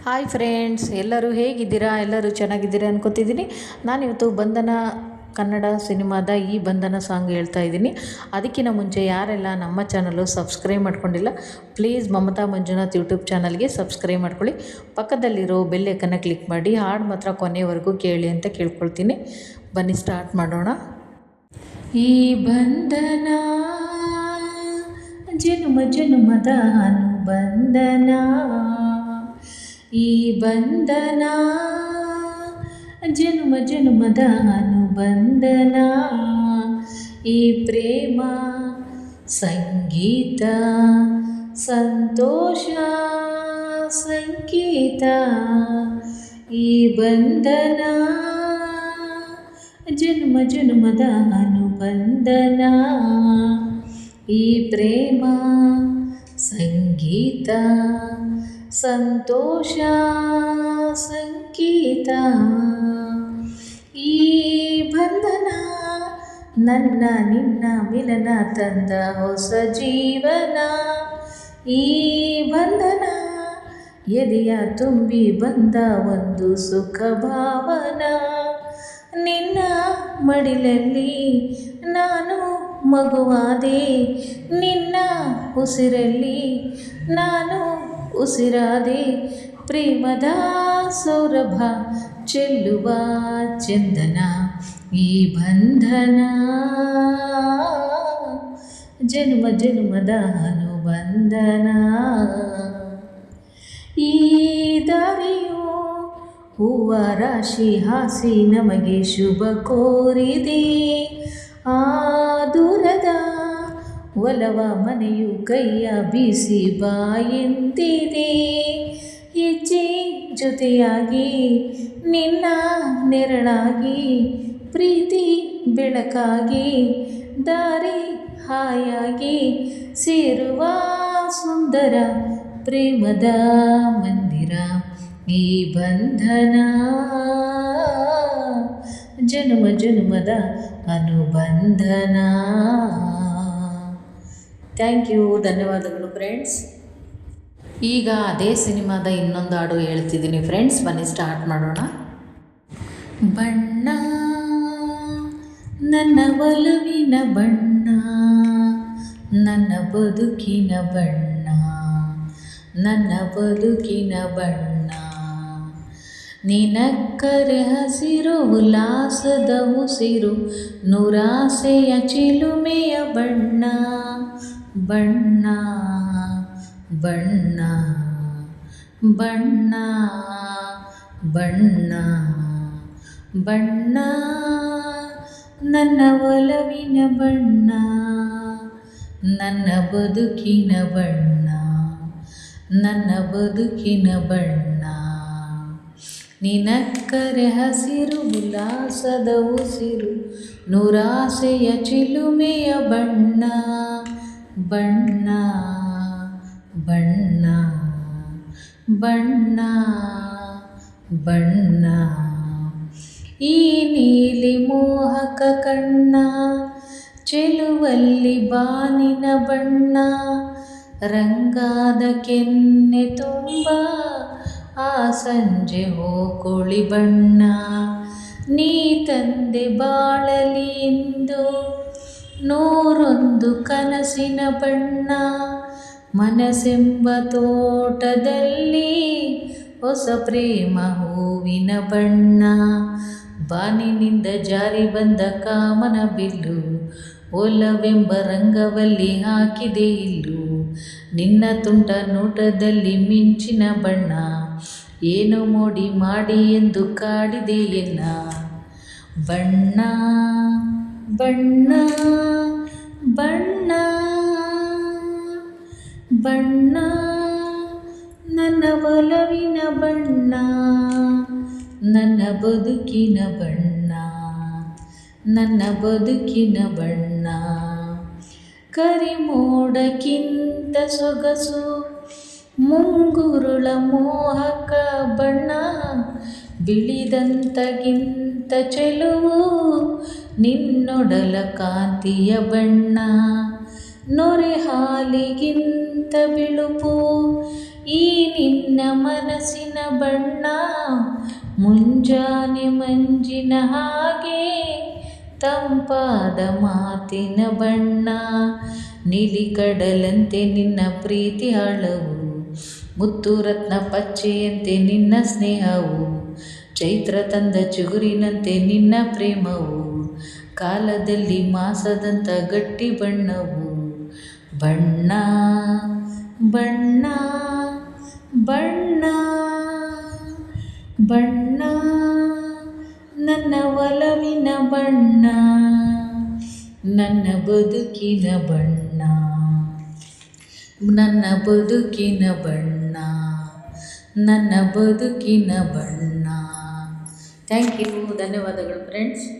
Hi friends, ಎಲ್ಲರೂ ಹೇಗಿದ್ದೀರಾ? ಎಲ್ಲರೂ ಚೆನ್ನಾಗಿದ್ದೀರಾ ಅನ್ಕೋತಿದ್ದೀನಿ. ನಾನಿವತ್ತು ಬಂಧನ ಕನ್ನಡ ಸಿನಿಮಾದ ಈ ಬಂಧನ ಸಾಂಗ್ ಹೇಳ್ತಾ ಇದ್ದೀನಿ. ಅದಕ್ಕಿಂತ ಮುಂಚೆ ಯಾರೆಲ್ಲ ನಮ್ಮ ಚಾನಲು ಸಬ್ಸ್ಕ್ರೈಬ್ ಮಾಡ್ಕೊಂಡಿಲ್ಲ, ಪ್ಲೀಸ್ ಮಮತಾ ಮಂಜುನಾಥ್ ಯೂಟ್ಯೂಬ್ ಚಾನಲ್ಗೆ ಸಬ್ಸ್ಕ್ರೈಬ್ ಮಾಡ್ಕೊಳ್ಳಿ. ಪಕ್ಕದಲ್ಲಿರೋ ಬೆಲ್ ಐಕನ್ನ ಕ್ಲಿಕ್ ಮಾಡಿ, ಹಾಡು ಮಾತ್ರ ಕೊನೆಯವರೆಗೂ ಕೇಳಿ ಅಂತ ಕೇಳ್ಕೊಳ್ತೀನಿ. ಬನ್ನಿ ಸ್ಟಾರ್ಟ್ ಮಾಡೋಣ. ಈ ಬಂಧನ ಜನುಮ ಜನುಮದ ಅನುಬಂಧನ, ಈ ಬಂಧನ ಜನುಮ ಜನುಮದ ಅನುಬಂಧನ, ಈ ಪ್ರೇಮ ಸಂಗೀತ ಸಂತೋಷ ಸಂಕೇತ, ಈ ಬಂಧನ ಜನ್ಮ ಜನ್ಮದ ಅನುಬಂಧನ, ಈ ಪ್ರೇಮ ಸಂಗೀತ ಸಂತೋಷ ಸಂಕೇತ, ಈ ಬಂಧನ ನನ್ನ ನಿನ್ನ ಮಿಲನ ತಂದ ಹೊಸ ಜೀವನ, ಈ ಬಂಧನ ಎದೆಯ ತುಂಬಿ ಬಂದ ಒಂದು ಸುಖ ಭಾವನ, ನಿನ್ನ ಮಡಿಲಲ್ಲಿ ನಾನು ಮಗುವಾದೆ, ನಿನ್ನ ಉಸಿರಲ್ಲಿ ನಾನು ಉಸಿರಾದೆ, ಪ್ರೇಮದ ಸೌರಭ ಚೆಲ್ಲುವ ಚಂದನ, ಈ ಬಂಧನ ಜನ್ಮ ಜನ್ಮದ ಅನುಬಂಧನ, ಈ ದಾರಿಯು ಹೂವ ರಾಶಿ ಹಾಸಿ ನಮಗೆ ಶುಭ ಕೋರಿದೆ, ಆ ದೂರದ ಒಲವ ಮನೆಯು ಕೈಯ ಬೀಸಿ ಬಾ ಎಂದಿದೆ, ಹೆಜ್ಜೆ ಜೊತೆಯಾಗಿ ನಿನ್ನ ನೆರಳಾಗಿ ಪ್ರೀತಿ ಬೆಳಕಾಗಿ ದಾರಿ ಹಾಯಾಗಿ ಸೇರುವ ಸುಂದರ ಪ್ರೇಮದ ಮಂದಿರ, ಈ ಬಂಧನ ಜನ್ಮ ಜನ್ಮದ ಅನುಬಂಧನ. ಥ್ಯಾಂಕ್ ಯು, ಧನ್ಯವಾದಗಳು ಫ್ರೆಂಡ್ಸ್. ಈಗ ಅದೇ ಸಿನಿಮಾದ ಇನ್ನೊಂದು ಹಾಡು ಹೇಳ್ತಿದ್ದೀನಿ ಫ್ರೆಂಡ್ಸ್, ಬನ್ನಿ ಸ್ಟಾರ್ಟ್ ಮಾಡೋಣ. ಬಣ್ಣ ನನ್ನ ಒಲವಿನ ಬಣ್ಣ, ನನ್ನ ಬದುಕಿನ ಬಣ್ಣ, ನನ್ನ ಬದುಕಿನ ಬಣ್ಣ, ನಿನಕ್ಕರೆ ಹಸಿರು ಉಲ್ಲಾಸದ ಉಸಿರು, ನೂರಾಸೆಯ ಚಿಲುಮೆಯ ಬಣ್ಣ, ಬಣ್ಣ ಬಣ್ಣ ಬಣ್ಣ ಬಣ್ಣ ಬಣ್ಣ, ನನ್ನ ಒಲವಿನ ಬಣ್ಣ, ನನ್ನ ಬದುಕಿನ ಬಣ್ಣ, ನನ್ನ ಬದುಕಿನ ಬಣ್ಣ, ನಿನಕ್ಕರೆ ಹಸಿರು ಉಲ್ಲಾಸದ ಉಸಿರು, ನೂರಾಸೆಯ ಚಿಲುಮೆಯ ಬಣ್ಣ, ಬಣ್ಣ ಬಣ್ಣ ಬಣ್ಣ ಬಣ್ಣ, ಈ ನೀಲಿ ಮೋಹಕ ಕಣ್ಣ ಚೆಲುವಲ್ಲಿ ಬಾನಿನ ಬಣ್ಣ, ರಂಗಾದ ಕೆನ್ನೆ ತುಂಬ ಆ ಸಂಜೆ ಹೋಕೋಳಿ ಬಣ್ಣ, ನೀ ತಂದೆ ಬಾಳಲಿ ಇಂದು ನೂರೊಂದು ಕನಸಿನ ಬಣ್ಣ, ಮನಸ್ಸೆಂಬ ತೋಟದಲ್ಲಿ ಹೊಸ ಪ್ರೇಮ ಹೂವಿನ ಬಣ್ಣ, ಬಾನಿನಿಂದ ಜಾರಿ ಬಂದ ಕಾಮನ ಬಿಲ್ಲು, ಒಲವೆಂಬ ರಂಗವಲ್ಲಿ ಹಾಕಿದೆ ಇಲ್ಲು, ನಿನ್ನ ತುಂಟ ನೋಟದಲ್ಲಿ ಮಿಂಚಿನ ಬಣ್ಣ, ಏನು ಮೋಡಿ ಮಾಡಿ ಎಂದು ಕಾಡಿದೆ ಎನ್ನ ಬಣ್ಣ, ಬಣ್ಣ ಬಣ್ಣ ಬಣ್ಣ, ನನ್ನ ಒಲವಿನ ಬಣ್ಣ, ನನ್ನ ಬದುಕಿನ ಬಣ್ಣ, ನನ್ನ ಬದುಕಿನ ಬಣ್ಣ, ಕರಿಮೋಡಕ್ಕಿಂತ ಸೊಗಸು ಮುಂಗುರುಳ ಮೋಹಕ ಬಣ್ಣ, ಬಿಳಿದಂತಗಿಂತ ಚೆಲುವು ನಿನ್ನೊಡಲ ಕಾಂತಿಯ ಬಣ್ಣ, ನೊರೆ ಹಾಲಿಗಿಂತ ಬಿಳುಪು ಈ ನಿನ್ನ ಮನಸ್ಸಿನ ಬಣ್ಣ ಮುಂಜಾನೆ ಮಂಜಿನ ಹಾಗೆ, ತಂಪಾದ ಮಾತಿನ ಬಣ್ಣ ನೀಲಿ ಕಡಲಂತೆ ನಿನ್ನ ಪ್ರೀತಿ ಆಳವು, ಮುತ್ತು ರತ್ನ ಪಚ್ಚೆಯಂತೆ ನಿನ್ನ ಸ್ನೇಹವು, ಚೈತ್ರ ತಂದ ಚಿಗುರಿನಂತೆ ನಿನ್ನ ಪ್ರೇಮವು, ಕಾಲದಲ್ಲಿ ಮಾಸದಂಥ ಗಟ್ಟಿ ಬಣ್ಣವು. ಬಣ್ಣ ಬಣ್ಣ ಬಣ್ಣ ಬಣ್ಣ ನನ್ನ ಒಲವಿನ ಬಣ್ಣ, ನನ್ನ ಬದುಕಿನ ಬಣ್ಣ, ನನ್ನ ಬದುಕಿನ ಬಣ್ಣ, ನನ್ನ ಬದುಕಿನ ಬಣ್ಣ. Thank you. ಧನ್ಯವಾದಗಳು ಫ್ರೆಂಡ್ಸ್.